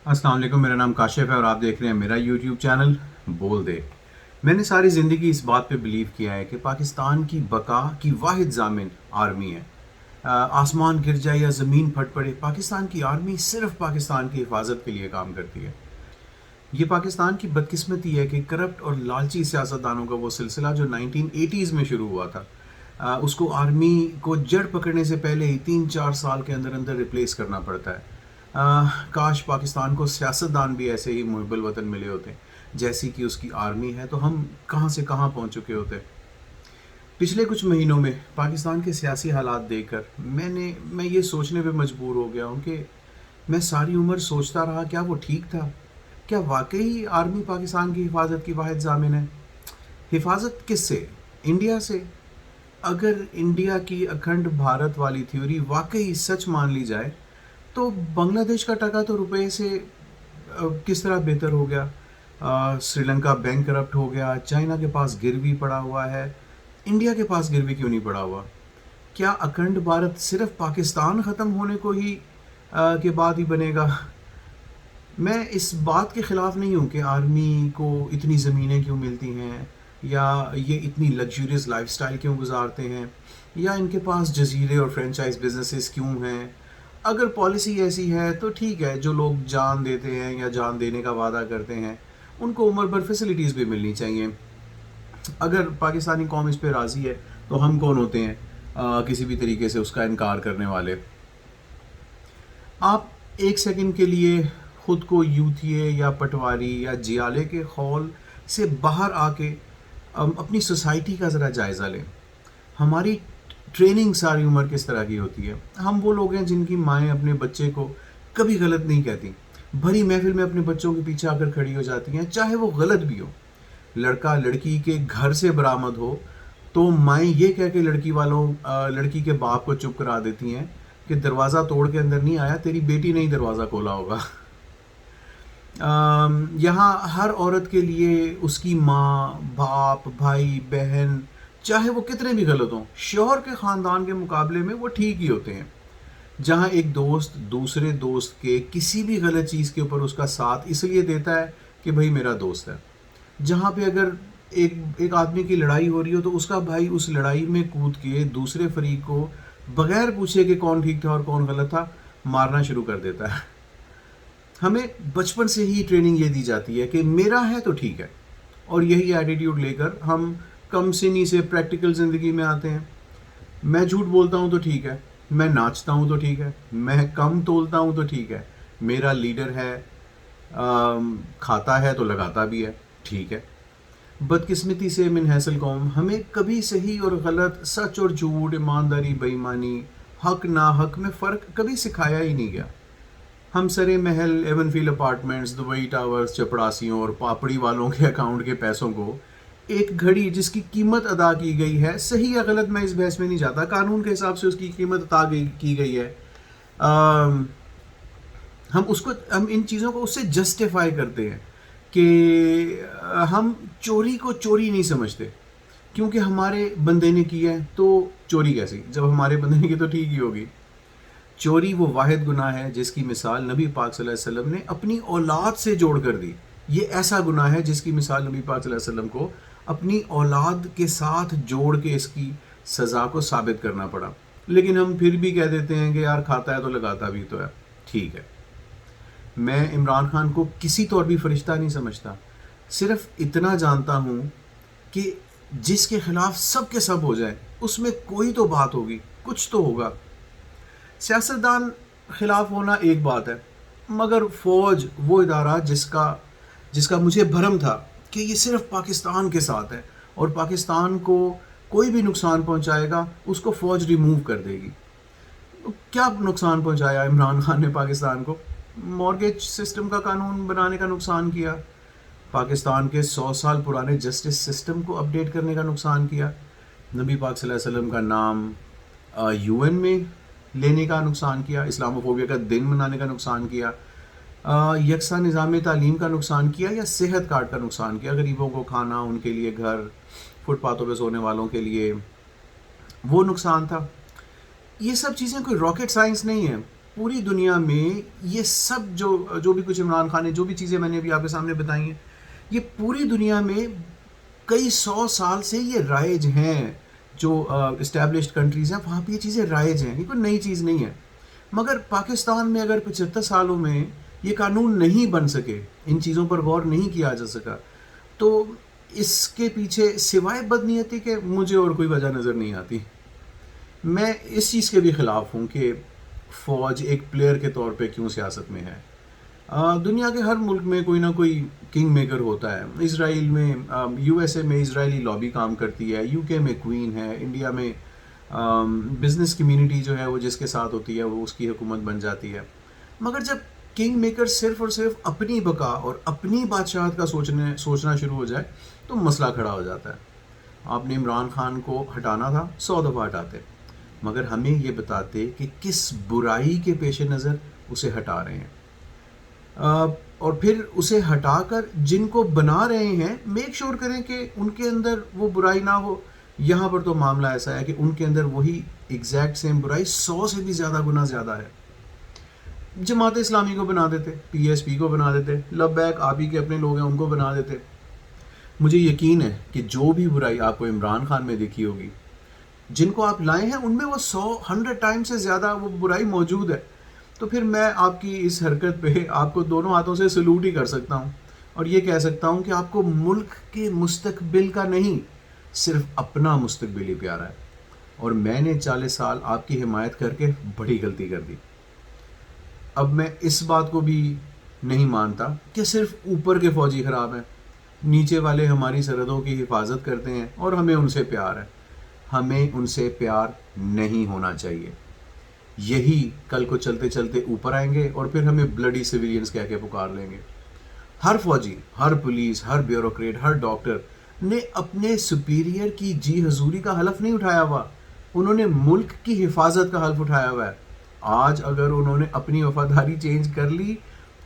السلام علیکم، میرا نام کاشف ہے اور آپ دیکھ رہے ہیں میرا یوٹیوب چینل بول دے۔ میں نے ساری زندگی اس بات پہ بلیو کیا ہے کہ پاکستان کی بقا کی واحد ضامن آرمی ہے۔ آسمان گر جائے یا زمین پھٹ پڑے، پاکستان کی آرمی صرف پاکستان کی حفاظت کے لیے کام کرتی ہے۔ یہ پاکستان کی بدقسمتی ہے کہ کرپٹ اور لالچی سیاستدانوں کا وہ سلسلہ جو 1980s میں شروع ہوا تھا، اس کو آرمی کو جڑ پکڑنے سے پہلے ہی 3-4 سال کے اندر اندر ریپلیس کرنا پڑتا ہے۔ کاش پاکستان کو سیاستدان بھی ایسے ہی محب الوطن ملے ہوتے جیسی کہ اس کی آرمی ہے، تو ہم کہاں سے کہاں پہنچ چکے ہوتے۔ پچھلے کچھ مہینوں میں پاکستان کے سیاسی حالات دیکھ کر میں یہ سوچنے پہ مجبور ہو گیا ہوں کہ میں ساری عمر سوچتا رہا کیا وہ ٹھیک تھا؟ کیا واقعی آرمی پاکستان کی حفاظت کی واحد ضامن ہے؟ حفاظت کس سے؟ انڈیا سے؟ اگر انڈیا کی اکھنڈ بھارت والی تھیوری واقعی سچ مان لی جائے تو بنگلہ دیش کا ٹکا تو روپے سے کس طرح بہتر ہو گیا؟ سری لنکا بینک کرپٹ ہو گیا، چائنا کے پاس گروی پڑا ہوا ہے، انڈیا کے پاس گروی کیوں نہیں پڑا ہوا؟ کیا اکھنڈ بھارت صرف پاکستان ختم ہونے کو ہی کے بعد ہی بنے گا؟ میں اس بات کے خلاف نہیں ہوں کہ آرمی کو اتنی زمینیں کیوں ملتی ہیں، یا یہ اتنی لگژریس لائف سٹائل کیوں گزارتے ہیں، یا ان کے پاس جزیرے اور فرینچائز بزنسز کیوں ہیں۔ اگر پالیسی ایسی ہے تو ٹھیک ہے، جو لوگ جان دیتے ہیں یا جان دینے کا وعدہ کرتے ہیں ان کو عمر بھر فیسلٹیز بھی ملنی چاہیے۔ اگر پاکستانی قوم اس پہ راضی ہے تو ہم کون ہوتے ہیں کسی بھی طریقے سے اس کا انکار کرنے والے؟ آپ ایک سیکنڈ کے لیے خود کو یوتھیے یا پٹواری یا جیالے کے خول سے باہر آ کے اپنی سوسائٹی کا ذرا جائزہ لیں۔ ہماری ٹریننگ ساری عمر کس طرح کی ہوتی ہے؟ ہم وہ لوگ ہیں جن کی مائیں اپنے بچے کو کبھی غلط نہیں کہتی، بھری محفل میں اپنے بچوں کے پیچھے آ کر کھڑی ہو جاتی ہیں چاہے وہ غلط بھی ہو۔ لڑکا لڑکی کے گھر سے برآمد ہو تو مائیں یہ کہہ کے لڑکی کے باپ کو چپ کرا دیتی ہیں کہ دروازہ توڑ کے اندر نہیں آیا، تیری بیٹی نے ہی دروازہ کھولا ہوگا۔ یہاں ہر عورت کے لیے اس کی ماں، باپ، بھائی، بہن چاہے وہ کتنے بھی غلط ہوں، شوہر کے خاندان کے مقابلے میں وہ ٹھیک ہی ہوتے ہیں۔ جہاں ایک دوست دوسرے دوست کے کسی بھی غلط چیز کے اوپر اس کا ساتھ اس لیے دیتا ہے کہ بھائی میرا دوست ہے، جہاں پہ اگر ایک آدمی کی لڑائی ہو رہی ہو تو اس کا بھائی اس لڑائی میں کود کے دوسرے فریق کو بغیر پوچھے کہ کون ٹھیک تھا اور کون غلط تھا مارنا شروع کر دیتا ہے۔ ہمیں بچپن سے ہی ٹریننگ یہ دی جاتی ہے کہ میرا ہے تو ٹھیک ہے، اور یہی ایٹیٹیوڈ لے کر ہم کم سنی سے پریکٹیکل زندگی میں آتے ہیں۔ میں جھوٹ بولتا ہوں تو ٹھیک ہے، میں ناچتا ہوں تو ٹھیک ہے، میں کم تولتا ہوں تو ٹھیک ہے، میرا لیڈر ہے کھاتا ہے تو لگاتا بھی ہے، ٹھیک ہے۔ بدقسمتی سے من حیث القوم ہمیں کبھی صحیح اور غلط، سچ اور جھوٹ، ایمانداری بےایمانی، حق ناحق میں فرق کبھی سکھایا ہی نہیں گیا۔ ہم Surrey Mahal Avenfield apartments, Dubai towers, چپڑاسیوں اور پاپڑی والوں کے اکاؤنٹ کے پیسوں کو ایک گھڑی جس کی قیمت ادا کی گئی ہے، صحیح یا غلط میں اس بحث میں نہیں جاتا، قانون کے حساب سے اس کی قیمت ادا کی گئی ہے، ہم ان چیزوں کو اس سے جسٹیفائی کرتے ہیں کہ ہم چوری کو چوری نہیں سمجھتے کیونکہ ہمارے بندے نے کی ہے تو چوری کیسی، جب ہمارے بندے نے کی تو ٹھیک ہی ہوگی۔ چوری وہ واحد گناہ ہے جس کی مثال نبی پاک صلی اللہ علیہ وسلم نے اپنی اولاد سے جوڑ کر دی۔ یہ ایسا گناہ ہے جس کی مثال نبی پاک صلی اللہ علیہ وسلم کو اپنی اولاد کے ساتھ جوڑ کے اس کی سزا کو ثابت کرنا پڑا، لیکن ہم پھر بھی کہہ دیتے ہیں کہ یار کھاتا ہے تو لگاتا بھی تو ہے، ٹھیک ہے۔ میں عمران خان کو کسی طور بھی فرشتہ نہیں سمجھتا، صرف اتنا جانتا ہوں کہ جس کے خلاف سب کے سب ہو جائے اس میں کوئی تو بات ہوگی، کچھ تو ہوگا۔ سیاستدان خلاف ہونا ایک بات ہے، مگر فوج وہ ادارہ جس کا مجھے بھرم تھا کہ یہ صرف پاکستان کے ساتھ ہے اور پاکستان کو کوئی بھی نقصان پہنچائے گا اس کو فوج ریموو کر دے گی۔ کیا نقصان پہنچایا عمران خان نے پاکستان کو؟ مورگیج سسٹم کا قانون بنانے کا نقصان کیا، پاکستان کے 100 سال پرانے جسٹس سسٹم کو اپڈیٹ کرنے کا نقصان کیا، نبی پاک صلی اللہ علیہ وسلم کا نام یو این میں لینے کا نقصان کیا، اسلاموفوبیا کا دن منانے کا نقصان کیا، یکساں نظام تعلیم کا نقصان کیا، یا صحت کارڈ کا نقصان کیا، غریبوں کو کھانا، ان کے لیے گھر، فٹ پاتھوں پہ سونے والوں کے لیے وہ نقصان تھا۔ یہ سب چیزیں کوئی راکٹ سائنس نہیں ہے، پوری دنیا میں یہ سب جو بھی کچھ عمران خان نے جو بھی چیزیں میں نے ابھی آپ کے سامنے بتائی ہیں، یہ پوری دنیا میں کئی 100 سال سے یہ رائج ہیں. جو اسٹیبلشڈ کنٹریز ہیں وہاں پہ یہ چیزیں رائج ہیں، یہ کوئی نئی چیز نہیں ہے. مگر پاکستان میں اگر 75 سالوں میں یہ قانون نہیں بن سکے، ان چیزوں پر غور نہیں کیا جا سکا، تو اس کے پیچھے سوائے بدنیتی کے مجھے اور کوئی وجہ نظر نہیں آتی. میں اس چیز کے بھی خلاف ہوں کہ فوج ایک پلیئر کے طور پہ کیوں سیاست میں ہے. دنیا کے ہر ملک میں کوئی نہ کوئی کنگ میکر ہوتا ہے. اسرائیل میں یو ایس اے میں اسرائیلی لابی کام کرتی ہے، یو کے میں کوئین ہے، انڈیا میں بزنس کمیونٹی جو ہے وہ جس کے ساتھ ہوتی ہے وہ اس کی حکومت بن جاتی ہے. مگر جب کنگ میکر صرف اور صرف اپنی بقا اور اپنی بادشاہت کا سوچنا شروع ہو جائے تو مسئلہ کھڑا ہو جاتا ہے. آپ نے عمران خان کو ہٹانا تھا، 100 دفعہ ہٹاتے، مگر ہمیں یہ بتاتے کہ کس برائی کے پیش نظر اسے ہٹا رہے ہیں. اور پھر اسے ہٹا کر جن کو بنا رہے ہیں میک شور کریں کہ ان کے اندر وہ برائی نہ ہو. یہاں پر تو معاملہ ایسا ہے کہ ان کے اندر وہی ایگزیکٹ سیم برائی 100 سے بھی زیادہ گنا زیادہ ہے. جماعت اسلامی کو بنا دیتے، پی ایس پی کو بنا دیتے، لبیک آپ ہی کے اپنے لوگ ہیں ان کو بنا دیتے. مجھے یقین ہے کہ جو بھی برائی آپ کو عمران خان میں دکھی ہوگی، جن کو آپ لائے ہیں ان میں وہ 100 ٹائم سے زیادہ وہ برائی موجود ہے. تو پھر میں آپ کی اس حرکت پہ آپ کو دونوں ہاتھوں سے سلوٹ ہی کر سکتا ہوں اور یہ کہہ سکتا ہوں کہ آپ کو ملک کے مستقبل کا نہیں، صرف اپنا مستقبل ہی پیارا ہے. اور میں نے 40 سال آپ کی حمایت کر کے بڑی غلطی کر دی. اب میں اس بات کو بھی نہیں مانتا کہ صرف اوپر کے فوجی خراب ہیں، نیچے والے ہماری سرحدوں کی حفاظت کرتے ہیں اور ہمیں ان سے پیار ہے. ہمیں ان سے پیار نہیں ہونا چاہیے. یہی کل کو چلتے چلتے اوپر آئیں گے اور پھر ہمیں بلڈی سویلینز کہہ کے پکار لیں گے. ہر فوجی، ہر پولیس، ہر بیوروکریٹ، ہر ڈاکٹر نے اپنے سپیریئر کی جی حضوری کا حلف نہیں اٹھایا ہوا، انہوں نے ملک کی حفاظت کا حلف اٹھایا ہوا ہے. آج اگر انہوں نے اپنی وفاداری چینج کر لی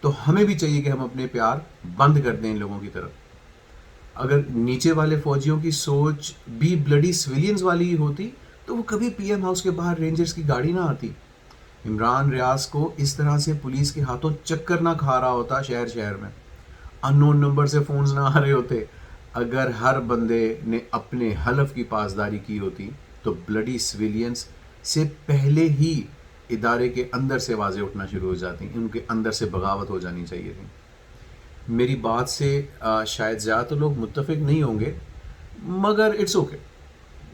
تو ہمیں بھی چاہیے کہ ہم اپنے پیار بند کر دیں ان لوگوں کی طرف. اگر نیچے والے فوجیوں کی سوچ بھی بلڈی سویلینز والی ہی ہوتی تو وہ کبھی پی ایم ہاؤس کے باہر رینجرز کی گاڑی نہ آتی. عمران ریاض کو اس طرح سے پولیس کے ہاتھوں چکر نہ کھا رہا ہوتا شہر شہر میں، ان نون نمبر سے فونز نہ آ رہے ہوتے. اگر ہر بندے نے اپنے حلف کی پاسداری کی ہوتی تو بلڈی سویلینز سے پہلے ہی ادارے کے اندر سے آوازیں اٹھنا شروع ہو جاتی، ان کے اندر سے بغاوت ہو جانی چاہیے تھی. میری بات سے شاید زیادہ لوگ متفق نہیں ہوں گے، مگر اٹس اوکے.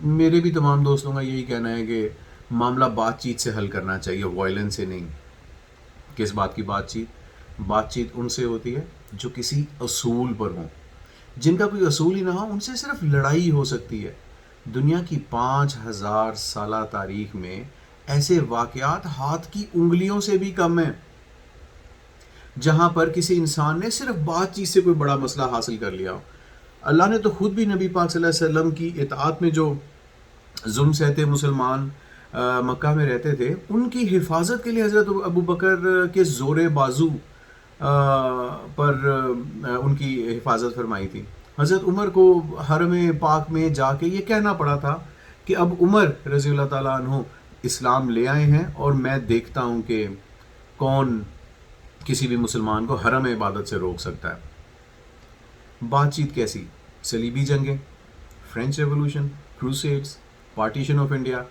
میرے بھی تمام دوستوں کا یہی کہنا ہے کہ معاملہ بات چیت سے حل کرنا چاہیے، وائلنس سے نہیں. کس بات کی بات چیت؟ بات چیت ان سے ہوتی ہے جو کسی اصول پر ہوں. جن کا کوئی اصول ہی نہ ہو ان سے صرف لڑائی ہو سکتی ہے. دنیا کی 5000 سالہ تاریخ میں ایسے واقعات ہاتھ کی انگلیوں سے بھی کم ہیں جہاں پر کسی انسان نے صرف بات چیت سے کوئی بڑا مسئلہ حاصل کر لیا ہو. اللہ نے تو خود بھی نبی پاک صلی اللہ علیہ وسلم کی اطاعت میں جو ظلم سہتے مسلمان مکہ میں رہتے تھے ان کی حفاظت کے لیے حضرت ابو بکر کے زور بازو پر ان کی حفاظت فرمائی تھی. حضرت عمر کو حرم پاک میں جا کے یہ کہنا پڑا تھا کہ اب عمر رضی اللہ تعالیٰ عنہ اسلام لے آئے ہیں اور میں دیکھتا ہوں کہ کون کسی بھی مسلمان کو حرم عبادت سے روک سکتا ہے. بات چیت کیسی؟ صلیبی جنگیں، French revolution, crusades, partition of India,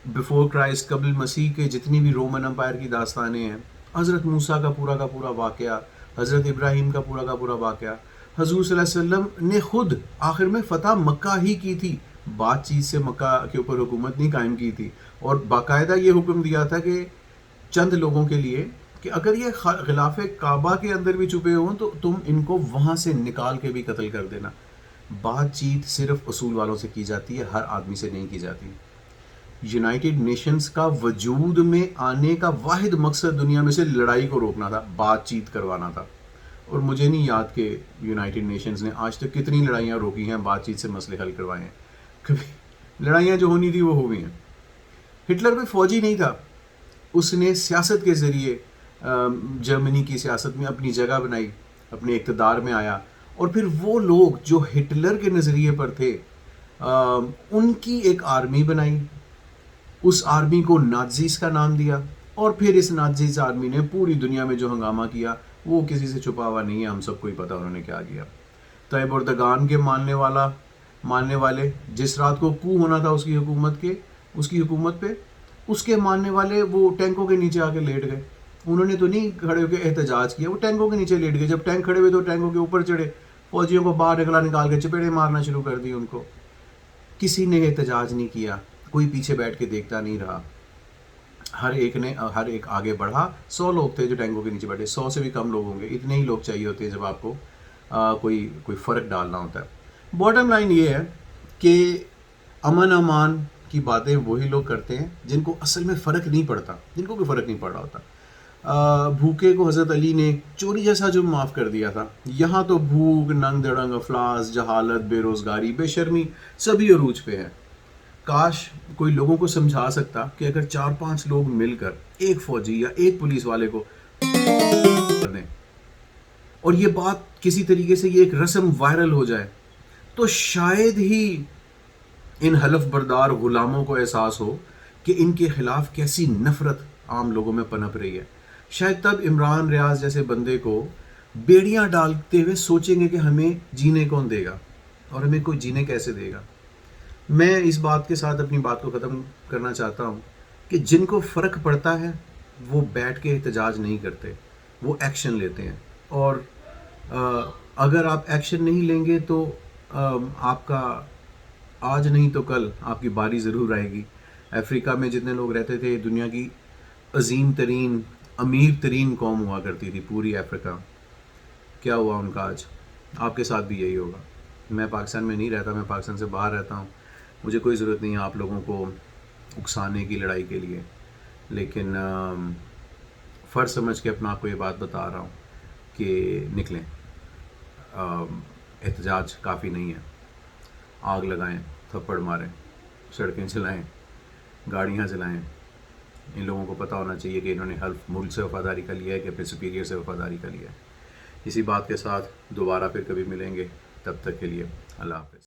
before Christ قبل مسیح کے جتنی بھی رومن امپائر کی داستانیں ہیں، حضرت موسیٰ کا پورا واقعہ، حضرت ابراہیم کا پورا واقعہ، حضور صلی اللہ علیہ وسلم نے خود آخر میں فتح مکہ ہی کی تھی، بات چیت سے مکہ کے اوپر حکومت نہیں قائم کی تھی. اور باقاعدہ یہ حکم دیا تھا کہ چند لوگوں کے لیے کہ اگر یہ غلاف کعبہ کے اندر بھی چھپے ہوں تو تم ان کو وہاں سے نکال کے بھی قتل کر دینا. بات چیت صرف اصول والوں سے کی جاتی ہے، ہر آدمی سے نہیں کی جاتی. یونائٹڈ نیشنز کا وجود میں آنے کا واحد مقصد دنیا میں سے لڑائی کو روکنا تھا، بات چیت کروانا تھا. اور مجھے نہیں یاد کہ یونائٹڈ نیشنز نے آج تک کتنی لڑائیاں روکی ہیں، بات چیت سے مسئلے حل کروائے ہیں. کبھی لڑائیاں جو ہونی تھی وہ ہو گئی ہیں. ہٹلر کوئی فوجی نہیں تھا، اس نے سیاست کے ذریعے جرمنی کی سیاست میں اپنی جگہ بنائی، اپنے اقتدار میں آیا. اور پھر وہ لوگ جو ہٹلر کے نظریے پر تھے ان کی ایک آرمی بنائی، اس آرمی کو نازیز کا نام دیا. اور پھر اس ناچیز آرمی نے پوری دنیا میں جو ہنگامہ کیا وہ کسی سے چھپا ہوا نہیں ہے، ہم سب کو ہی پتہ انہوں نے کیا کیا. طیب اردگان کے ماننے والے جس رات کو کو ہونا تھا اس کی حکومت پہ، اس کے ماننے والے وہ ٹینکوں کے نیچے آ کے لیٹ گئے. انہوں نے تو نہیں کھڑے ہو کے احتجاج کیا، وہ ٹینکوں کے نیچے لیٹ گئے. جب ٹینک کھڑے ہوئے تو ٹینکوں کے اوپر چڑھے، فوجیوں کو باہر نکال کے چپیڑے مارنا شروع کر دی ان کو. کسی نے احتجاج نہیں کیا، کوئی پیچھے بیٹھ کے دیکھتا نہیں رہا. ہر ایک آگے بڑھا. 100 لوگ تھے جو ٹینکوں کے نیچے بیٹھے، 100 سے بھی کم لوگ ہوں گے. اتنے ہی لوگ چاہیے ہوتے ہیں جب آپ کو کوئی فرق ڈالنا ہوتا ہے. باٹم لائن یہ ہے کہ امن امان کی باتیں وہی لوگ کرتے ہیں جن کو اصل میں فرق نہیں پڑتا، جن کو کوئی فرق نہیں پڑ رہا ہوتا. بھوکے کو حضرت علی نے چوری جیسا جرم معاف کر دیا تھا. یہاں تو بھوک، ننگ دھڑنگ، افلاس، جہالت، بے روزگاری، بے شرمی سبھی عروج پہ ہے. کاش کوئی لوگوں کو سمجھا سکتا کہ اگر 4-5 لوگ مل کر ایک فوجی یا ایک پولیس والے کو کر دیں اور یہ بات کسی طریقے سے یہ ایک رسم وائرل ہو جائے تو شاید ہی ان حلف بردار غلاموں کو احساس ہو کہ ان کے خلاف کیسی نفرت عام لوگوں میں پنپ رہی ہے. شاید تب عمران ریاض جیسے بندے کو بیڑیاں ڈالتے ہوئے سوچیں گے کہ ہمیں جینے کون دے گا اور ہمیں کوئی جینے کیسے دے گا. میں اس بات کے ساتھ اپنی بات کو ختم کرنا چاہتا ہوں کہ جن کو فرق پڑتا ہے وہ بیٹھ کے احتجاج نہیں کرتے، وہ ایکشن لیتے ہیں. اور اگر آپ ایکشن نہیں لیں گے تو آپ کا آج نہیں تو کل آپ کی باری ضرور آئے گی. افریقہ میں جتنے لوگ رہتے تھے، دنیا کی عظیم ترین، امیر ترین قوم ہوا کرتی تھی پوری افریقہ. کیا ہوا ان کا آج؟ آپ کے ساتھ بھی یہی ہوگا. میں پاکستان میں نہیں رہتا، میں پاکستان سے باہر رہتا ہوں. مجھے کوئی ضرورت نہیں ہے آپ لوگوں کو اکسانے کی لڑائی کے لیے، لیکن فرض سمجھ کے اپنا آپ کو یہ بات بتا رہا ہوں کہ نکلیں. احتجاج کافی نہیں ہے. آگ لگائیں، تھپڑ ماریں، سڑکیں چلائیں، گاڑیاں چلائیں. ان لوگوں کو پتہ ہونا چاہیے کہ انہوں نے حلف ملک سے وفاداری کا لیا ہے کہ اپنے سپیریئر سے وفاداری کا لیا ہے. اسی بات کے ساتھ دوبارہ پھر کبھی ملیں گے. تب تک کے لیے اللہ حافظ.